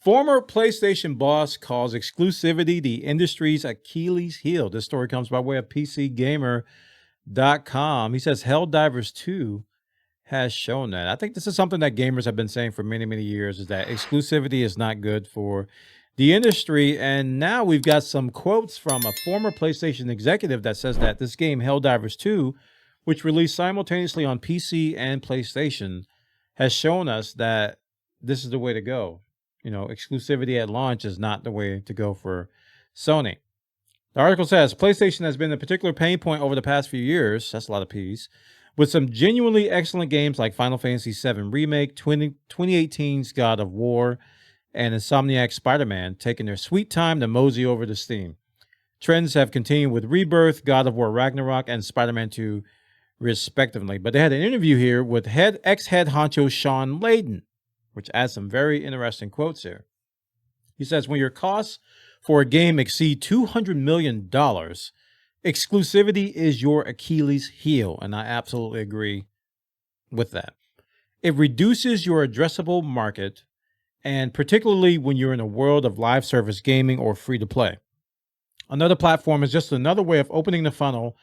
Former PlayStation boss calls exclusivity the industry's Achilles heel. This story comes by way of PCGamer.com. He says Helldivers 2 has shown that. I think this is something that gamers have been saying for many, many years, is that exclusivity is not good for the industry. And now we've got some quotes from a former PlayStation executive that says that this game, Helldivers 2, which released simultaneously on PC and PlayStation, has shown us that this is the way to go. You know, exclusivity at launch is not the way to go for Sony. The article says PlayStation has been a particular pain point over the past few years. That's a lot of P's. With some genuinely excellent games like Final Fantasy VII Remake, 2018's God of War, and Insomniac's Spider-Man taking their sweet time to mosey over to Steam. Trends have continued with Rebirth, God of War Ragnarok, and Spider-Man 2, respectively. But they had an interview here with ex-head honcho Sean Layden, which adds some very interesting quotes here. He says, when your costs for a game exceed $200 million, exclusivity is your Achilles heel. And I absolutely agree with that. It reduces your addressable market, and particularly when you're in a world of live service gaming or free to play. Another platform is just another way of opening the funnel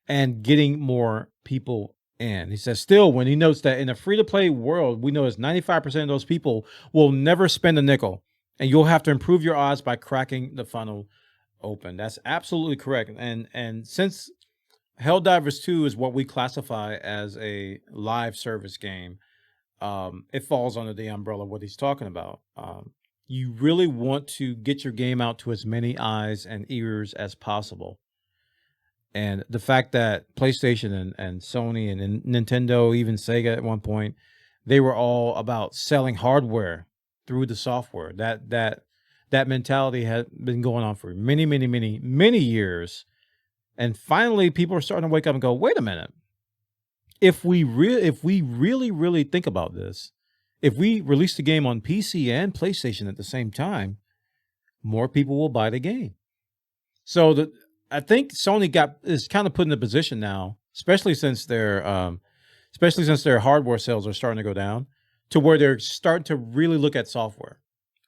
and getting more people in. He says, still, when he notes that in a free-to-play world, we know as 95% of those people will never spend a nickel, and you'll have to improve your odds by cracking the funnel open. That's absolutely correct. And since Helldivers 2 is what we classify as a live service game, it falls under the umbrella of what he's talking about. You really want to get your game out to as many eyes and ears as possible. And the fact that PlayStation and Sony and Nintendo, even Sega at one point, they were all about selling hardware through the software. That mentality had been going on for many, many, many, many years. And finally, people are starting to wake up and go, wait a minute. If we really think about this, if we release the game on PC and PlayStation at the same time, more people will buy the game. So I think Sony is kind of put in a position now, especially since their hardware sales are starting to go down, to where they're starting to really look at software.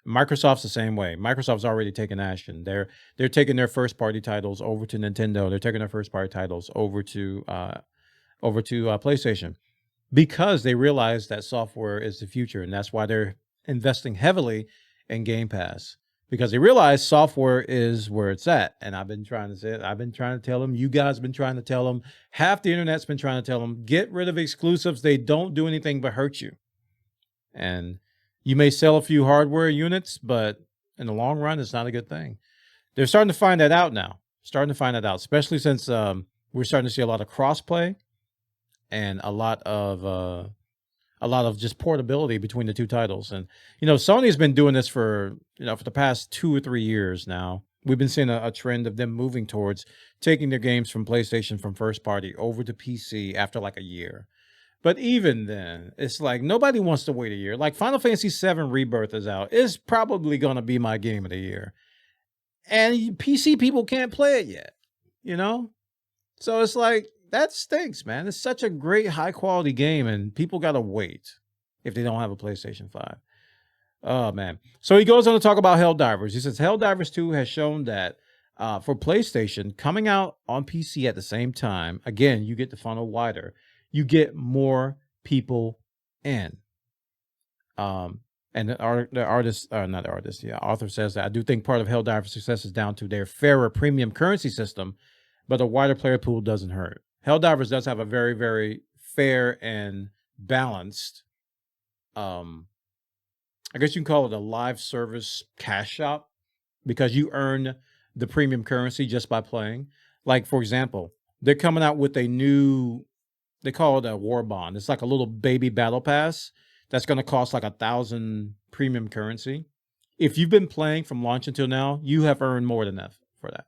Microsoft's the same way. Microsoft's already taken action. They're taking their first party titles over to Nintendo. They're taking their first party titles over to PlayStation, because they realize that software is the future, and that's why they're investing heavily in Game Pass. Because they realize software is where it's at. And I've been trying to say it. I've been trying to tell them. You guys have been trying to tell them. Half the internet's been trying to tell them. Get rid of exclusives. They don't do anything but hurt you. And you may sell a few hardware units, but in the long run, it's not a good thing. They're starting to find that out now. Especially since we're starting to see a lot of crossplay and a lot of just portability between the two titles. And, Sony's been doing this for the past 2 or 3 years now. We've been seeing a trend of them moving towards taking their games from PlayStation, from first party, over to PC after like a year. But even then, it's like nobody wants to wait a year. Like Final Fantasy VII Rebirth is out. It's probably going to be my game of the year. And PC people can't play it yet, So it's like, that stinks, man. It's such a great, high-quality game, and people got to wait if they don't have a PlayStation 5. Oh, man. So he goes on to talk about Helldivers. He says, Helldivers 2 has shown that for PlayStation, coming out on PC at the same time, again, you get the funnel wider. You get more people in. And the author says that I do think part of Helldivers' success is down to their fairer premium currency system, but a wider player pool doesn't hurt. Helldivers does have a very, very fair and balanced, I guess you can call it a live service cash shop, because you earn the premium currency just by playing. Like, for example, they're coming out with a new, they call it a war bond. It's like a little baby battle pass that's going to cost like 1,000 premium currency. If you've been playing from launch until now, you have earned more than that for that,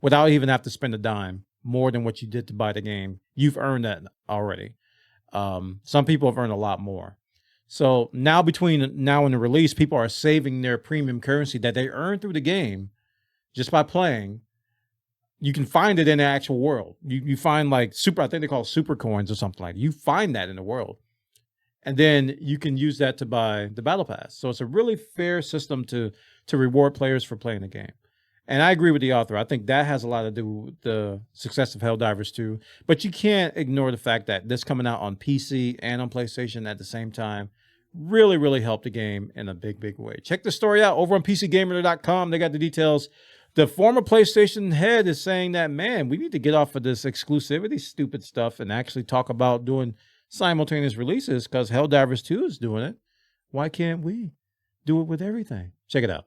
without even have to spend a dime. More than what you did to buy the game. You've earned that already. Some people have earned a lot more. So now, between now and the release, people are saving their premium currency that they earned through the game just by playing. You can find it in the actual world. You find like I think they call it super coins or something like that. You find that in the world. and then you can use that to buy the battle pass. So it's a really fair system to reward players for playing the game. And I agree with the author. I think that has a lot to do with the success of Helldivers 2. But you can't ignore the fact that this coming out on PC and on PlayStation at the same time really, really helped the game in a big, big way. Check the story out over on PCGamer.com. They got the details. The former PlayStation head is saying that, man, we need to get off of this exclusivity stupid stuff and actually talk about doing simultaneous releases because Helldivers 2 is doing it. Why can't we do it with everything? Check it out.